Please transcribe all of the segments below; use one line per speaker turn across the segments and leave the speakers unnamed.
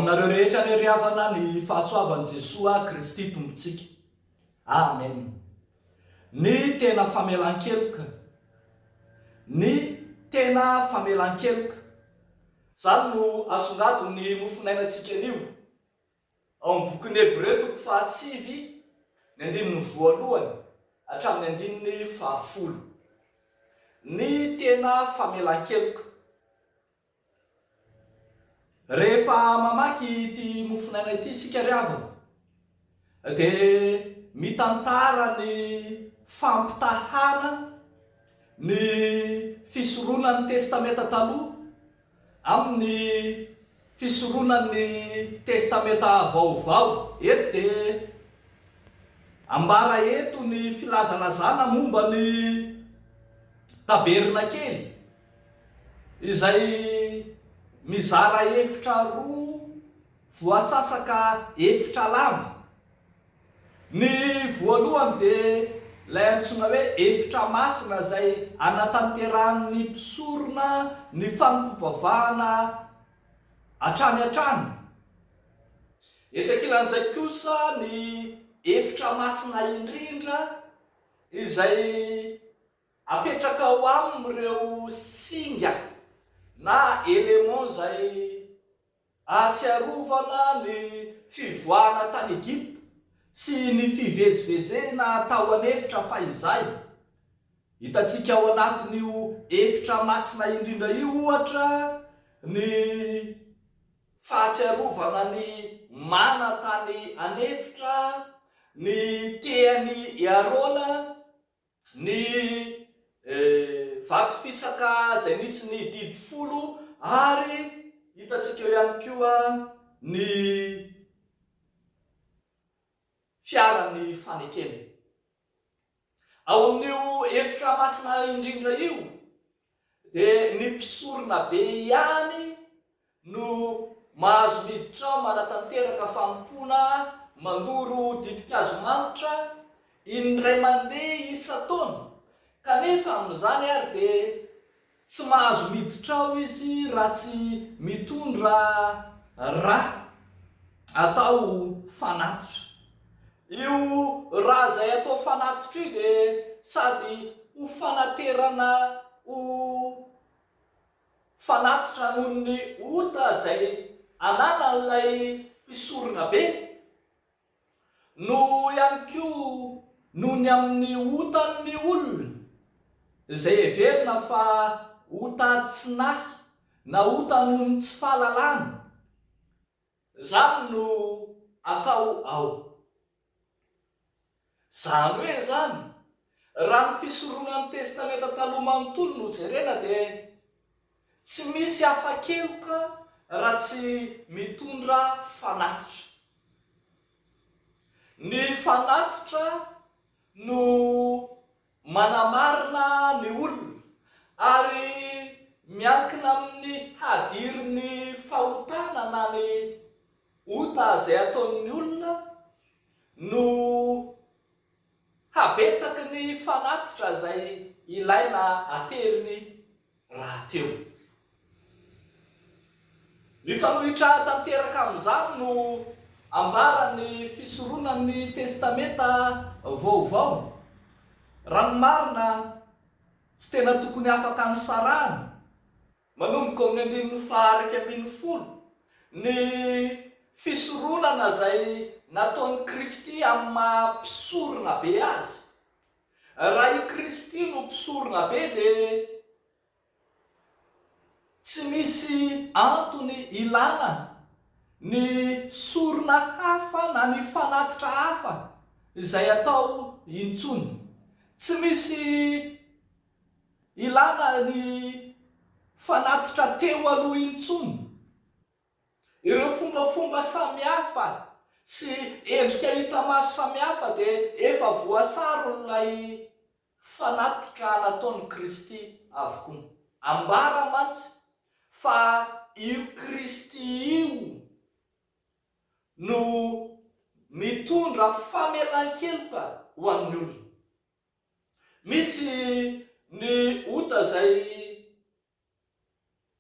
aminareo rehetra ny ry havana ny fahasoavan'i Jesoa Kristy tompontsika. Amen. Ny tena famelan-keloka. Ny tena famelan-keloka. Zany no asongadony mofinainantsika an'io. Ao amin'ny bokin'ny Hebreo 9.1-10 hatramin'ny 10. Ny tena famelan-keloka. Rehefa mamaky ity mofinaina ity sika ry havana, dia mitantara ny fampitahana ny fisoronan'ny testameta taloha amin'ny fisoronan'ny testameta vaovao. Eto dia ambara eto ny filazalazana momba ny tabernakely izay mizara efitra roa voasasaka efitra lamba. Ny voalohany dia ilay antsoina hoe efitra masina izay anatanteran'ny mpisorona ny fanompoam-pivavahana hatrany hatrany. Etsy ankilan'izay kosa ny efitra masina indrindra izay apetraka ao amin'ireo singa na élément izay ahatsiarovana ny fivoahana tany Egypta sy ny fivezivezena tao an'efitra fa izay. Hitantsika ao anatin'io efitra masina indrindra io ohatra ny fahatsiarovana ny mana tany an'efitra, ny tehin'i Arona, ny vato fisaka izay nisy ny 10 ary hitantsika eo ihany koa ny fiaran'ny fanekena. Ao amin'io efitra masina indrindra io dia ny mpisorona be ihany no mahazo miditra ao manatanteraka fanompona mandoro ditin-kazo manitra indray mandeha isan-taona. Kanefa amin'izany ary dia tsy mahazo miditra ao izy raha tsy mitondra raha atao fanatitra. Io raha izay atao fanatitra io dia sady ho fanaterana ho fanatitra noho ny ota izay ananan'ilay mpisorona be, no ihany koa noho ny amin'ny otan'ny olona izay heverina fa ota tsy nahy na ota noho ny tsy fahalalana. Zany no atao ao. Zany hoe zany raha ny fisoronan'ny testameta taloha manontolo no jerena dia tsy misy hafa-keloka raha tsy mitondra fanatitra. Ny fanatitra no manamarina ny olona ary miankina amin'ny hadirin'ny fahotana na ny ota izay ataon'ny olona no habetsaky ny fanatitra izay ilaina ateriny raha teo. Ny fanohitra tanteraka amin'izany no ambaran'ny fisoronan'ny testameta vaovao. Raha ny marina tsy tena tokony afaka nisarahana. Manomboka amin'ny 11 ny fisoronana izay nataon'i Kristy amin'ny maha-mpisorona be azy. Raha i Kristy no mpisorona be dia tsy misy antony ilana ny sorona hafa na ny fanatitra hafa izay atao intsony. Tsy misy ilana ny fanatitra teo aloha intsony. Ireo fombafomba samihafa sy endrika hita maso samihafa dia efa voasaron'ilay fanatitra nataon'i Kristy avokoa. Ambara mantsy fa io Kristy io no mitondra famelan-keloka ho an'ny olona. Misy ny ota izay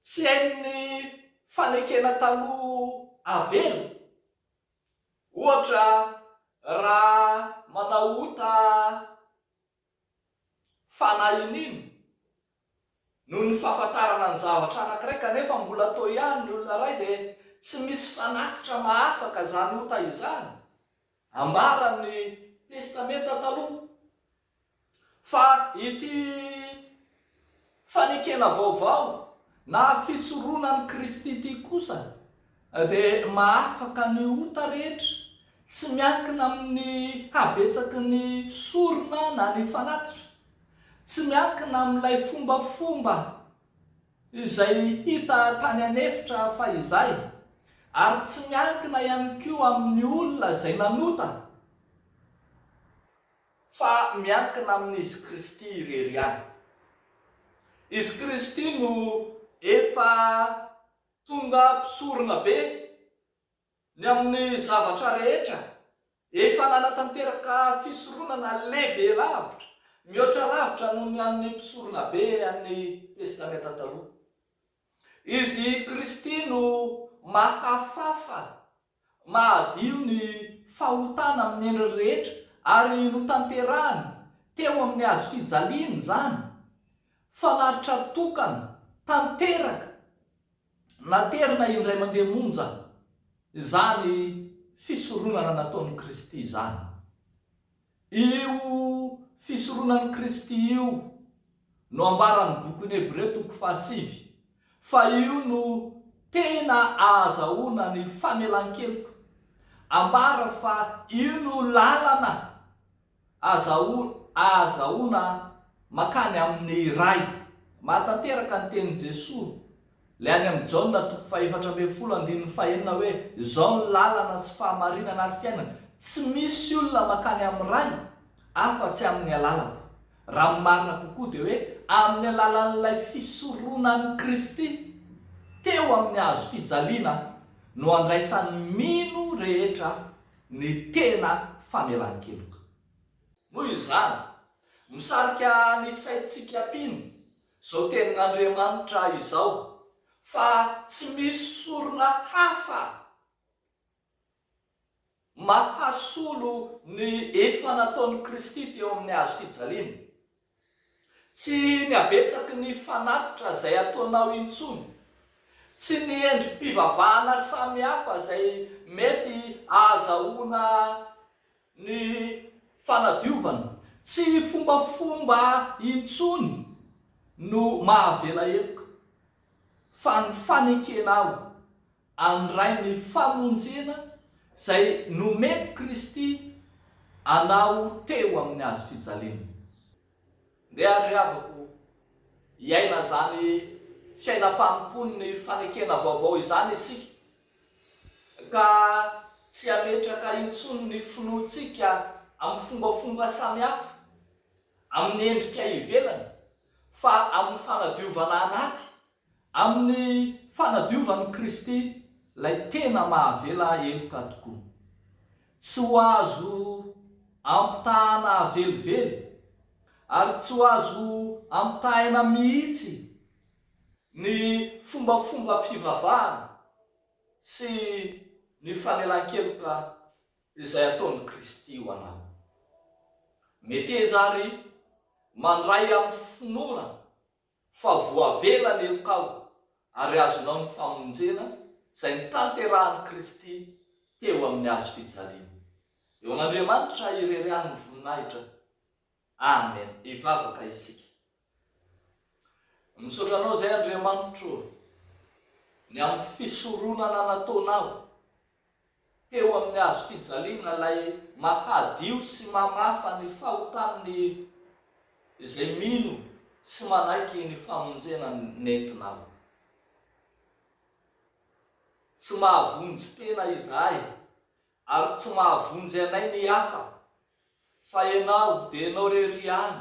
tsy hain'ny fanekena taloha avelo. Ohatra raha manao ota Fanahy noho ny fahafantarana ny zavatra anankiray kanefa mbola atao ihany ny olona ray dia tsy misy fanatitra mahafaka zany ota izany. Ambaran'ny testamenta taloha fa ity fanekena vaovao na fisoronan'ny Kristy ity kosa dia mahafaka ny ota rehetra, tsy miankina amin'ny habetsaky ny sorona na ny fanatitra, tsy miankina amin'ilay fombafomba izay hita tany anefitra fa izay, ary tsy miankina ihany koa amin'ny olona izay nanota, fa miankina amin'izy Kristy irery ihany. Izy Kristy no efa tonga mpisorona be ny amin'ny zavatra rehetra, efa nanatanteraka fisoronana lehibe lavitra, mihoatra lavitra noho ny an'ny mpisorona be amin'ny testamenta taloha. Izy Kristy no mahafafa, mahadio ny fahotana amin'ny endriny rehetra, ary no tanterahany teo amin'ny hazo fijaliany zany, falaritra tokana, tanteraka, naterina indray mandeha monja, izany fisoronana nataon'ny Kristy izany. Io fisoronan'ny Kristy io no ambaran'ny bokin'ny Hebreo 9.1-10, fa io no tena ahazahoana ny famelan-keloka. Ambara fa io no lalana ahazahoana makany amin'ny ray. Mahatanteraka ny tenin'i Jesosy le any amin'izao 4:4-5 hoe izao ny lalana sy fahamarinana ary fiainana. Tsy misy olona makany amin'ny ray afa-tsy amin'ny alalako. Raha marina kokoa dia hoe amin'ny alalan'ilay fisoronan'ny Kristy teo amin'ny hazo fijaliana no andraisan'ny mino rehetra ny tena famelan-keloka. Noho izany, misarika ny saintsika mpino izao tenin'Andriamanitra izao, fa tsy misy sorona hafa mahasolo ny efa nataon'ny Kristy teo amin'ny hazo fijaliana. Tsy ny habetsaky ny fanatitra izay ataonao intsony, tsy ny endrim-pivavahana samihafa izay mety ahazahoana ny fanadiovana, tsy fombafomba intsony no mahavela heloka, fa ny fanekena andray ny famonjena izay nomeny Kristy anao teo amin'ny hazo fijaliana. Ndeha ariavako iaina zany fiainam-panompony fanekena vaovao izany isika, ka tsy ametraka intsony ny finoantsika amin'ny fombafomba samihafa, amin'ny endrika ivelany, fa amin'ny fanadiovana anaty, amin'ny fanadiovan'ny Kristy lay tena mahavela heloka tokoa. Tsy ho azo ampitahana avelively, ary tsy ho azo ampitahana mihitsy ny fombafomba-pivavahana sy ny famelan-keloka izay ataon'ny Kristy ho anao. Mety zary mandray amin'ny finoana fa voavela ny helokao, ary azonao ny famonjena izay nitanterahan'ny Kristy teo amin'ny hazo fijaliana. Eo an'Andriamanitra ireryany ny voninahitra. Amen. Ivavaka isika. Misaotra anao izay Andriamanitra, ny amin'ny fisoronana nataonao teo amin'ny hazo fijaliana, lay mahadio sy mamafa ny fahotan'ny izay mino sy manaiky ny famonjena nentinao. Tsy mahavonjy tena izahay, ary tsy mahavonjy anay ny hafa, fa ianao dia ianao rery ihany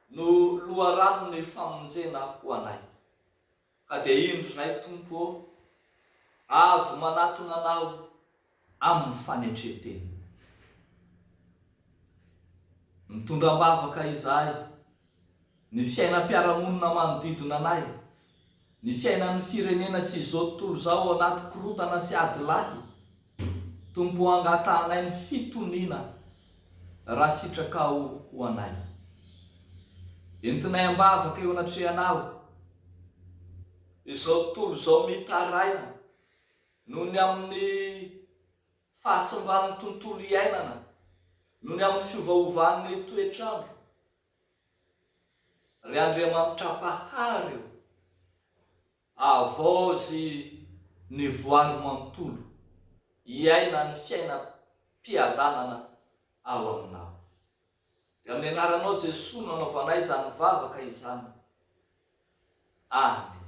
no loharano ny famonjena ho anay. Ka dia indronay Tompo, avy manatona anao amin'ny fanetreteny. Mitondra-bavaka izahay ny fiainam-piarahamonina manodidina anay, ny fiainan'ny firenena sy izao tontolo zao ao anaty korotana sy ady lahy, tompo angatanay ny fitoniana raha sitraka ho anay. Entinay ambavaka eo anatrehanao, izao tontolo zao mitaraina noho ny amin'ny fahasimban'ny tontolo iainana, noho ny amin'ny fiovaovan'ny toetrandro. Ry Andriamanitra pahary eo, avozy ny voary manontolo, iaina ny fiainam-piadanana ao aminao. Dia amin'ny anaranao Jesosy no anaovanay izany vavaka izany. Amen.